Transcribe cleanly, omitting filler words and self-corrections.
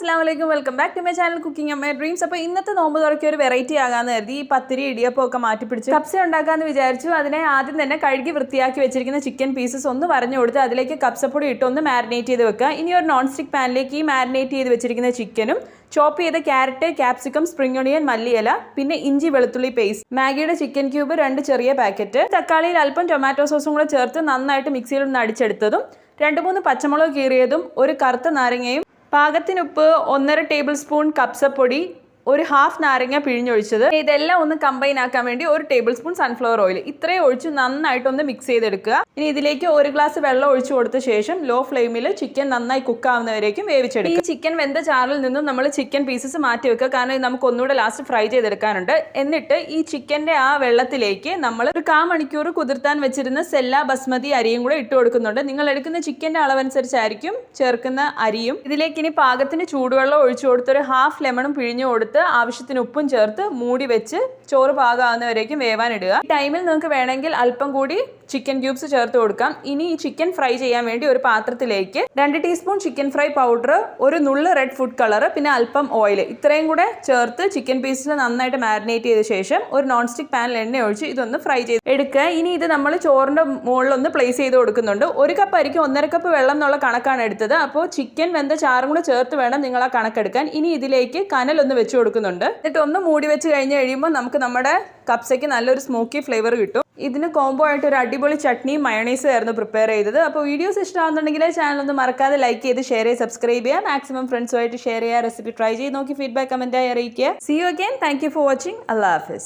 Assalamualaikum, welcome back to my channel Cooking and My Dreams. അപ്പോൾ ഇന്നത്തെ നോമ്പ് തുറക്കി ഒരു വെറൈറ്റി ആകാന്ന് കരുതി ഈ പത്തിരി ഇടിയപ്പം ഒക്കെ മാറ്റി പിടിച്ച് കപ്സ ഉണ്ടാക്കാന്ന് വിചാരിച്ചു. അതിനെ ആദ്യം തന്നെ കഴുകി വൃത്തിയാക്കി വെച്ചിരിക്കുന്ന ചിക്കൻ പീസസ് ഒന്ന് വരഞ്ഞു കൊടുത്ത് അതിലേക്ക് കപ്സപ്പൊടി ഇട്ട് ഒന്ന് മാരിനേറ്റ് ചെയ്ത് വെക്കുക. ഇനി ഒരു നോൺ സ്റ്റിക് പാനിലേക്ക് ഈ മാരിനേറ്റ് ചെയ്ത് വെച്ചിരിക്കുന്ന ചിക്കനും ചോപ്പ് ചെയ്ത ക്യാരറ്റ്, ക്യാപ്സിക്കം, സ്പ്രിംഗ് ഒണിയൻ, മല്ലിയില, പിന്നെ ഇഞ്ചി വെളുത്തുള്ളി പേസ്റ്റ്, മാഗിയുടെ ചിക്കൻ ക്യൂബ് 2 ചെറിയ പാക്കറ്റ്, തക്കാളിയിൽ അല്പം ടൊമാറ്റോ സോസും കൂടെ ചേർത്ത് നന്നായിട്ട് മിക്സിയിൽ ഒന്ന് അടിച്ചെടുത്തതും 2-3 പച്ചമുളക് കീറിയതും ഒരു കറുത്ത നാരങ്ങയും പാകത്തിനുപ്പ് 1.5 ടേബിൾ സ്പൂൺ കപ്സപ്പൊടി, ഒരു ഹാഫ് നാരങ്ങ പിഴിഞ്ഞൊഴിച്ചത്. ഇതെല്ലാം ഒന്ന് കമ്പൈൻ ആക്കാൻ വേണ്ടി 1 ടേബിൾ സ്പൂൺ സൺഫ്ലവർ ഓയിൽ ഇത്രയും ഒഴിച്ച് നന്നായിട്ടൊന്ന് മിക്സ് ചെയ്തെടുക്കുക. ഇനി ഇതിലേക്ക് 1 ഗ്ലാസ് വെള്ളം ഒഴിച്ചു കൊടുത്ത ശേഷം ലോ ഫ്ലെയിമിൽ ചിക്കൻ നന്നായി കുക്ക് ആവുന്നവരേക്കും വേവിച്ചെടുക്കുക. ഈ ചിക്കൻ വെന്ത ചാറിൽ നിന്നും നമ്മൾ ചിക്കൻ പീസസ് മാറ്റി വെക്കുക, കാരണം നമുക്ക് ഒന്നുകൂടെ ലാസ്റ്റ് ഫ്രൈ ചെയ്തെടുക്കാനുണ്ട്. എന്നിട്ട് ഈ ചിക്കൻ്റെ ആ വെള്ളത്തിലേക്ക് നമ്മൾ ഒരു 1/4 മണിക്കൂർ കുതിർത്താൻ വെച്ചിരുന്ന സെല്ല ബസ്മതി അരിയും കൂടെ ഇട്ട് കൊടുക്കുന്നുണ്ട്. നിങ്ങൾ എടുക്കുന്ന ചിക്കൻ്റെ അളവനുസരിച്ചായിരിക്കും ചേർക്കുന്ന അരിയും. ഇതിലേക്ക് ഇനി പാകത്തിന് ചൂടുവെള്ളം ഒഴിച്ചു കൊടുത്ത് ഒരു ഹാഫ് ലെമണും പിഴിഞ്ഞു കൊടുത്ത് ആവശ്യത്തിന് ഉപ്പും ചേർത്ത് മൂടി വെച്ച് ചോറ് പാകമാകുന്നവരേക്കും വേവാനിടുക. ഈ ടൈമിൽ നിങ്ങൾക്ക് വേണമെങ്കിൽ അല്പം കൂടി ചിക്കൻ ക്യൂബ്സ് ചേർത്ത് കൊടുക്കാം. ഇനി ഈ ചിക്കൻ ഫ്രൈ ചെയ്യാൻ വേണ്ടി ഒരു പാത്രത്തിലേക്ക് 2 ടീസ്പൂൺ ചിക്കൻ ഫ്രൈ പൗഡർ, ഒരു നുള്ള് റെഡ് ഫുഡ് കളർ, പിന്നെ അല്പം ഓയിൽ ഇത്രയും കൂടെ ചേർത്ത് ചിക്കൻ പീസിൽ നന്നായിട്ട് മാരിനേറ്റ് ചെയ്ത ശേഷം ഒരു നോൺ സ്റ്റിക് പാനിൽ എണ്ണ ഒഴിച്ച് ഇതൊന്ന് ഫ്രൈ ചെയ്ത് എടുക്കുക. ഇനി ഇത് നമ്മൾ ചോറിൻ്റെ മുകളിലൊന്ന് പ്ലേസ് ചെയ്ത് കൊടുക്കുന്നുണ്ട്. 1 കപ്പ് അരിക്ക് 1.5 കപ്പ് വെള്ളം എന്നുള്ള കണക്കാണ് എടുത്തത്. അപ്പോൾ ചിക്കൻ വെന്ത ചാറും കൂടെ ചേർത്ത് വേണം നിങ്ങൾ ആ കണക്കെടുക്കാൻ. ഇനി ഇതിലേക്ക് കനലൊന്ന് വെച്ച് കൊടുക്കുന്നുണ്ട്. എന്നിട്ട് ഒന്ന് മൂടി വെച്ച് കഴിഞ്ഞ് കഴിയുമ്പോൾ നമുക്ക് നമ്മുടെ കപ്സയ്ക്ക് നല്ലൊരു സ്മോക്കി ഫ്ലേവർ കിട്ടും. ഇതിന് കോംബോ ആയിട്ട് ഒരു അടിപൊളി ചട്നിയും മയോണൈസും ആയിരുന്നു പ്രിപ്പയർ ചെയ്തത്. അപ്പോൾ വീഡിയോസ് ഇഷ്ടമാകുന്നുണ്ടെങ്കിൽ ചാനൽ ഒന്ന് മറക്കാതെ ലൈക്ക് ചെയ്ത് ഷെയർ ചെയ്ത് സബ്സ്ക്രൈബ് ചെയ്യുക. മാക്സിമം ഫ്രണ്ട്സുമായിട്ട് ഷെയർ ചെയ്യുക. റെസിപ്പി ട്രൈ ചെയ്ത് നോക്കി ഫീഡ്ബാക്ക് കമൻറ്റായി അറിയിക്കുക. See you again. Thank you for watching. അല്ലാഹ് ഹാഫിസ്.